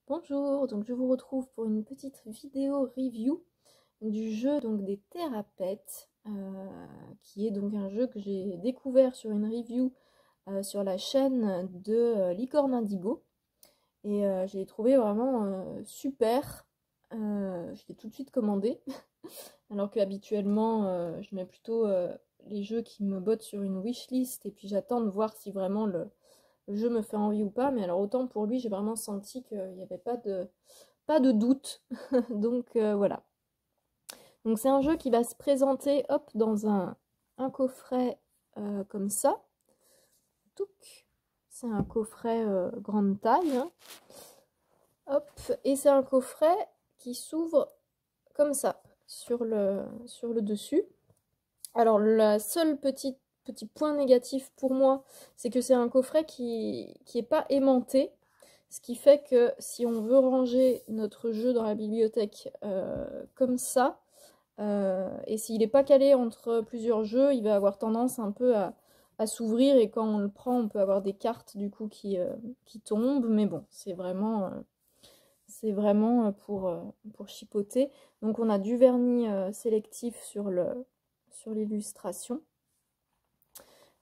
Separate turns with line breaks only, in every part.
Bonjour, donc je vous retrouve pour une petite vidéo review du jeu donc des Therapet, qui est donc un jeu que j'ai découvert sur une review sur la chaîne de Licorne Indigo. Et j'ai trouvé vraiment super. Je l'ai tout de suite commandé, alors qu'habituellement je mets plutôt les jeux qui me bottent sur une wishlist et puis j'attends de voir si vraiment le jeu me fait envie ou pas. Mais alors autant pour lui, j'ai vraiment senti qu'il n'y avait pas de doute. Donc voilà. Donc c'est un jeu qui va se présenter hop, dans un coffret comme ça. Touc. C'est un coffret grande taille. Hein. Hop. Et c'est un coffret qui s'ouvre comme ça sur le dessus. Alors la seule petit point négatif pour moi, c'est que c'est un coffret qui est pas aimanté. Ce qui fait que si on veut ranger notre jeu dans la bibliothèque comme ça, et s'il n'est pas calé entre plusieurs jeux, il va avoir tendance un peu à s'ouvrir, et quand on le prend, on peut avoir des cartes du coup qui tombent. Mais bon, c'est vraiment pour chipoter. Donc on a du vernis sélectif sur l'illustration.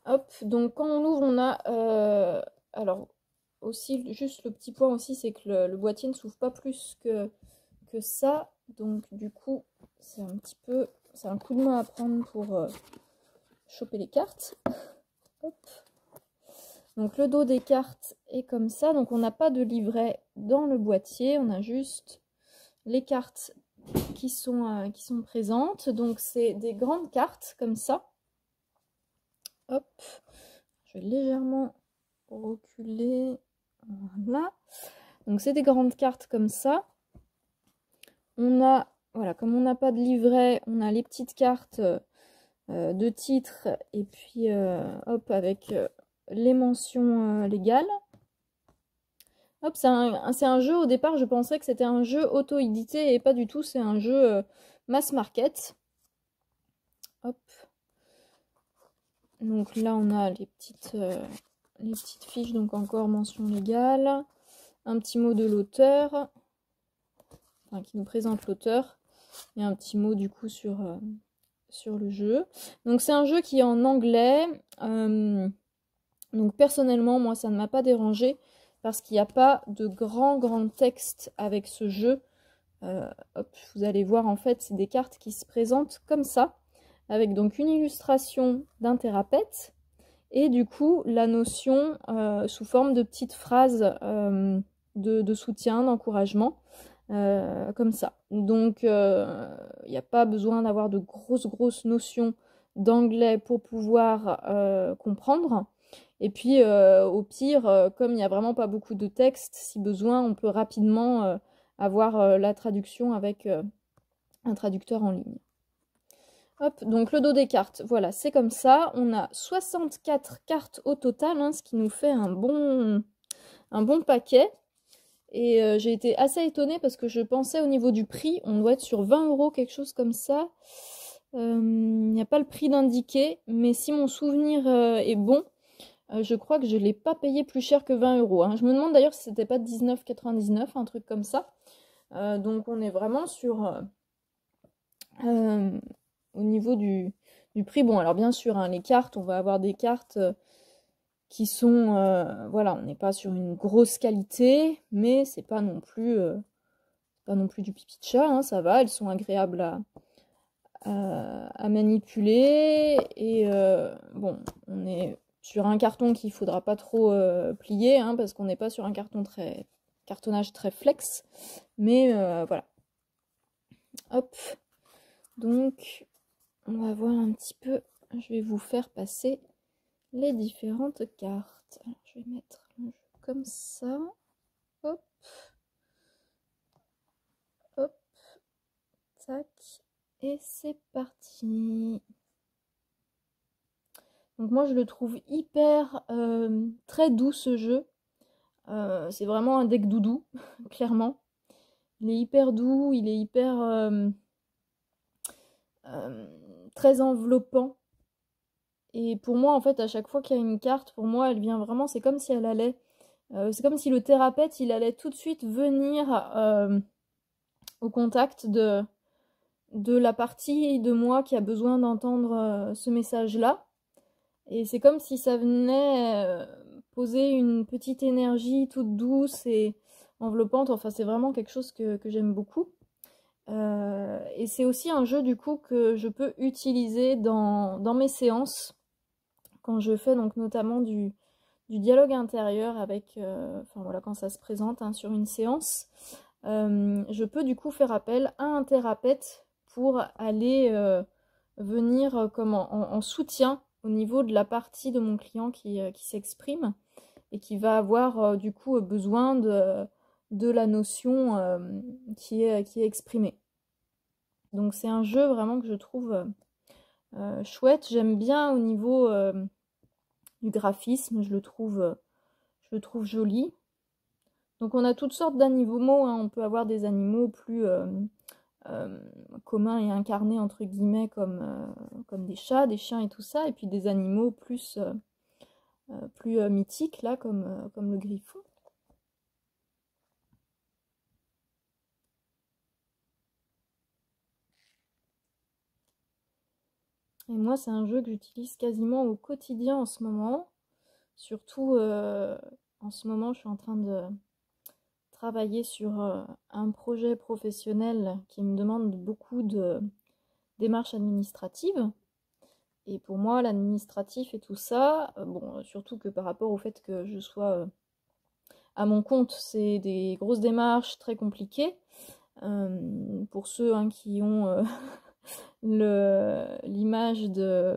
Hop, donc quand on ouvre, on a alors aussi juste le petit point aussi, c'est que le boîtier ne s'ouvre pas plus que ça. Donc du coup, c'est un coup de main à prendre pour choper les cartes. Hop. Donc le dos des cartes est comme ça. Donc on n'a pas de livret dans le boîtier, on a juste les cartes qui sont présentes. Donc c'est des grandes cartes comme ça. Hop, je vais légèrement reculer. Voilà. Donc c'est des grandes cartes comme ça. On a, voilà, comme on n'a pas de livret, on a les petites cartes de titre et puis hop, avec les mentions légales. Hop, c'est un jeu, au départ je pensais que c'était un jeu auto-édité et pas du tout, c'est un jeu mass market. Hop. Donc là on a les petites fiches, donc encore mention légale, un petit mot de l'auteur, enfin, qui nous présente l'auteur, et un petit mot du coup sur le jeu. Donc c'est un jeu qui est en anglais, donc personnellement moi ça ne m'a pas dérangé parce qu'il n'y a pas de grand texte avec ce jeu. Hop, vous allez voir, en fait c'est des cartes qui se présentent comme ça, avec donc une illustration d'un thérapeute et du coup la notion sous forme de petites phrases de soutien, d'encouragement, comme ça. Donc il n'y a pas besoin d'avoir de grosses notions d'anglais pour pouvoir comprendre. Et puis au pire, comme il n'y a vraiment pas beaucoup de texte, si besoin on peut rapidement avoir la traduction avec un traducteur en ligne. Hop, donc le dos des cartes, voilà, c'est comme ça. On a 64 cartes au total, hein, ce qui nous fait un bon paquet. Et j'ai été assez étonnée parce que je pensais au niveau du prix, on doit être sur 20 €, quelque chose comme ça. Il n'y a pas le prix d'indiqué, mais si mon souvenir est bon, je crois que je ne l'ai pas payé plus cher que 20 €. Hein. Je me demande d'ailleurs si c'était pas 19,99 €, un truc comme ça. Donc on est vraiment sur au niveau du prix. Bon, alors bien sûr, hein, les cartes, on va avoir des cartes qui sont, voilà, on n'est pas sur une grosse qualité, mais c'est pas non plus du pipi de chat, hein, ça va, elles sont agréables à manipuler. Et bon, on est sur un carton qu'il faudra pas trop plier, hein, parce qu'on n'est pas sur un cartonnage très flex, mais voilà. Hop, donc on va voir un petit peu, je vais vous faire passer les différentes cartes. Alors, je vais mettre le jeu comme ça. Hop. Hop. Tac. Et c'est parti. Donc moi je le trouve hyper très doux, ce jeu. C'est vraiment un deck doudou, clairement. Il est hyper doux, il est hyper très enveloppant. Et pour moi, en fait, à chaque fois qu'il y a une carte, pour moi, elle vient vraiment, c'est comme si elle allait C'est comme si le thérapeute, il allait tout de suite venir au contact de la partie de moi qui a besoin d'entendre ce message-là. Et c'est comme si ça venait poser une petite énergie toute douce et enveloppante. Enfin, c'est vraiment quelque chose que j'aime beaucoup. Et c'est aussi un jeu du coup que je peux utiliser dans mes séances quand je fais donc notamment du dialogue intérieur avec, enfin voilà, quand ça se présente hein, sur une séance, je peux du coup faire appel à un thérapeute pour aller venir comme en soutien au niveau de la partie de mon client qui s'exprime et qui va avoir du coup besoin de la notion qui est exprimée. Donc c'est un jeu vraiment que je trouve chouette. J'aime bien au niveau du graphisme, je le trouve joli. Donc on a toutes sortes d'animaux, hein. On peut avoir des animaux plus communs et incarnés entre guillemets comme des chats, des chiens et tout ça, et puis des animaux plus mythiques là comme le griffon. Et moi c'est un jeu que j'utilise quasiment au quotidien en ce moment. Surtout en ce moment je suis en train de travailler sur un projet professionnel qui me demande beaucoup de démarches administratives. Et pour moi, l'administratif et tout ça, bon, surtout que par rapport au fait que je sois à mon compte, c'est des grosses démarches très compliquées. Pour ceux hein, qui ont l'image de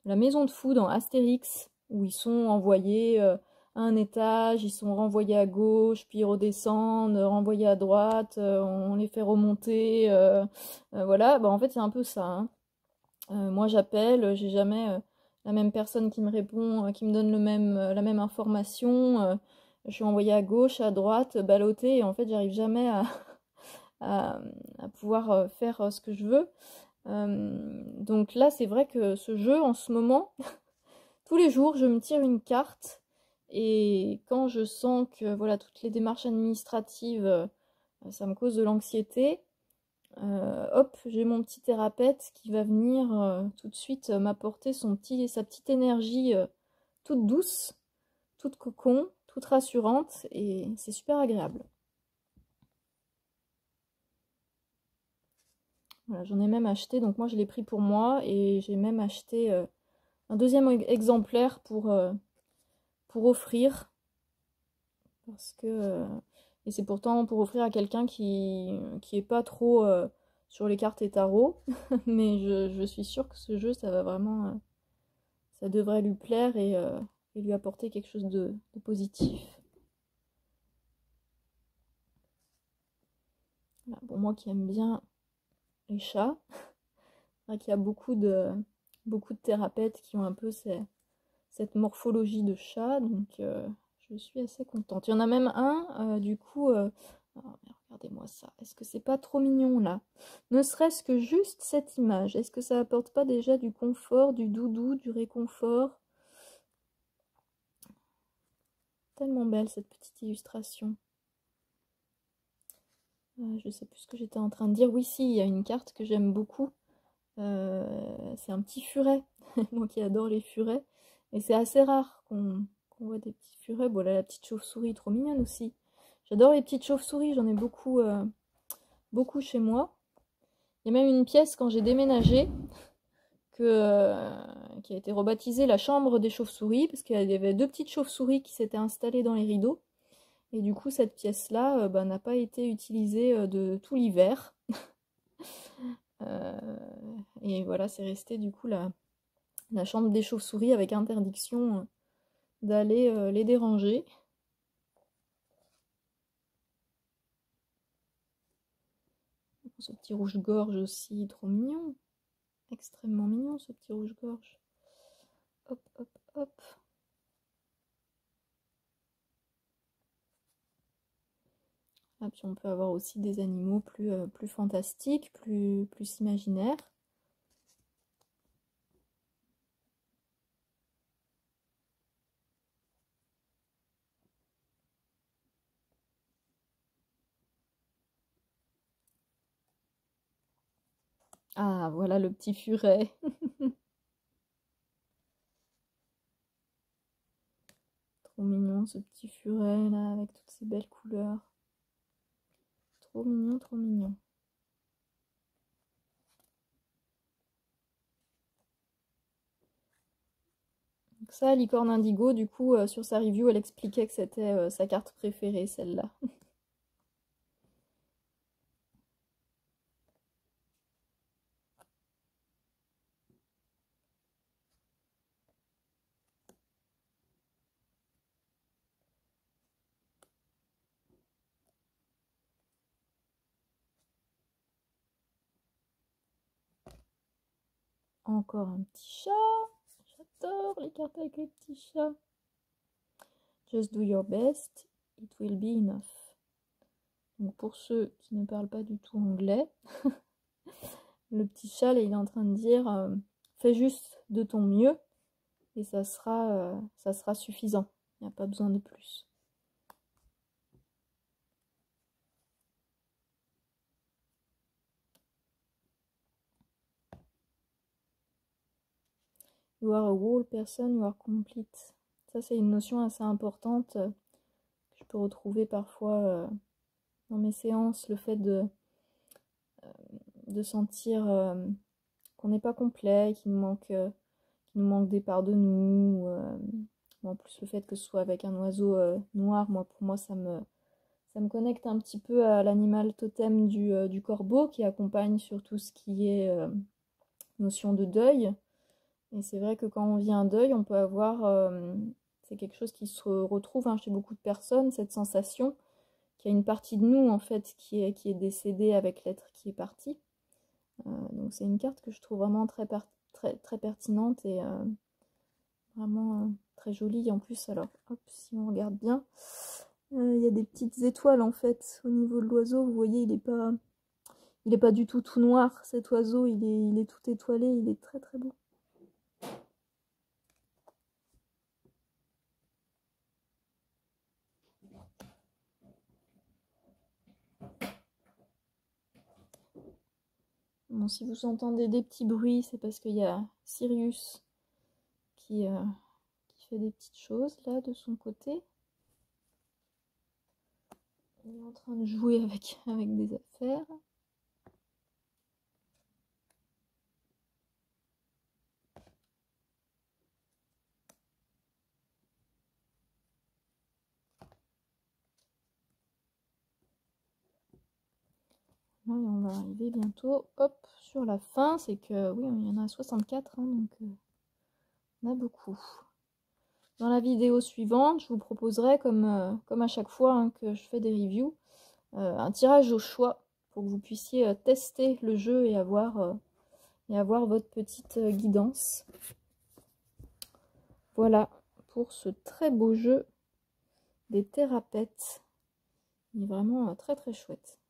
la maison de fou dans Astérix, où ils sont envoyés à un étage, ils sont renvoyés à gauche, puis ils redescendent, renvoyés à droite, on les fait remonter, voilà, bah, en fait c'est un peu ça, hein. Moi j'appelle, j'ai jamais la même personne qui me répond, qui me donne la même information, je suis envoyée à gauche, à droite, ballottée, et en fait j'arrive jamais à, à pouvoir faire ce que je veux. Donc là c'est vrai que ce jeu en ce moment, tous les jours je me tire une carte, et quand je sens que voilà toutes les démarches administratives ça me cause de l'anxiété, hop, j'ai mon petit thérapeute qui va venir tout de suite m'apporter sa petite énergie toute douce, toute cocon, toute rassurante, et c'est super agréable. Voilà, j'en ai même acheté, donc moi je l'ai pris pour moi, et j'ai même acheté un deuxième exemplaire pour offrir, parce que et c'est pourtant pour offrir à quelqu'un qui est pas trop sur les cartes et tarot, mais je suis sûre que ce jeu, ça va vraiment, ça devrait lui plaire et lui apporter quelque chose de positif. Voilà, pour moi qui aime bien les chats, c'est vrai qu'il y a beaucoup de thérapeutes qui ont un peu cette morphologie de chat, donc je suis assez contente. Il y en a même un, du coup, oh, regardez-moi ça, est-ce que c'est pas trop mignon là? Ne serait-ce que juste cette image, est-ce que ça apporte pas déjà du confort, du doudou, du réconfort? Tellement belle cette petite illustration. Je sais plus ce que j'étais en train de dire. Oui, si, il y a une carte que j'aime beaucoup. C'est un petit furet. Moi qui adore les furets. Et c'est assez rare qu'on voit des petits furets. Bon, là, la petite chauve-souris, trop mignonne aussi. J'adore les petites chauves-souris, j'en ai beaucoup, beaucoup chez moi. Il y a même une pièce quand j'ai déménagé qui a été rebaptisée la chambre des chauves-souris, parce qu'il y avait deux petites chauves-souris qui s'étaient installées dans les rideaux. Et du coup, cette pièce-là n'a pas été utilisée de tout l'hiver. Et voilà, c'est resté du coup la chambre des chauves-souris avec interdiction d'aller les déranger. Ce petit rouge-gorge aussi, trop mignon. Extrêmement mignon ce petit rouge-gorge. Hop, hop, hop. Ah, puis on peut avoir aussi des animaux plus fantastiques, plus imaginaires. Ah, voilà le petit furet. Trop mignon ce petit furet là, avec toutes ces belles couleurs. Trop mignon, trop mignon. Donc ça, Licorne Indigo, du coup, sur sa review, elle expliquait que c'était sa carte préférée, celle-là. Encore un petit chat. J'adore les cartes avec les petits chats. Just do your best, it will be enough. Donc pour ceux qui ne parlent pas du tout anglais, le petit chat, là, il est en train de dire fais juste de ton mieux et ça sera suffisant. Il n'y a pas besoin de plus. You are a whole person, you are complete. Ça, c'est une notion assez importante que je peux retrouver parfois dans mes séances. Le fait de sentir qu'on n'est pas complet, qu'il nous manque des parts de nous. En plus, le fait que ce soit avec un oiseau noir, pour moi, ça me connecte un petit peu à l'animal totem du corbeau qui accompagne sur tout ce qui est notion de deuil. Et c'est vrai que quand on vit un deuil, on peut avoir, c'est quelque chose qui se retrouve chez beaucoup de personnes, cette sensation qu'il y a une partie de nous en fait qui est décédée avec l'être qui est parti. Donc c'est une carte que je trouve vraiment très pertinente et vraiment très jolie. En plus, alors hop, si on regarde bien, il y a des petites étoiles en fait au niveau de l'oiseau. Vous voyez, il est pas du tout noir cet oiseau, il est tout étoilé, il est très très beau. Bon, si vous entendez des petits bruits, c'est parce qu'il y a Sirius qui fait des petites choses là de son côté. Il est en train de jouer avec des affaires. Là, on va arriver bientôt hop, sur la fin. C'est que, oui, il y en a 64, donc on a beaucoup. Dans la vidéo suivante, je vous proposerai, comme à chaque fois que je fais des reviews, un tirage au choix pour que vous puissiez tester le jeu et avoir votre petite guidance. Voilà pour ce très beau jeu des Therapets. Il est vraiment très très chouette.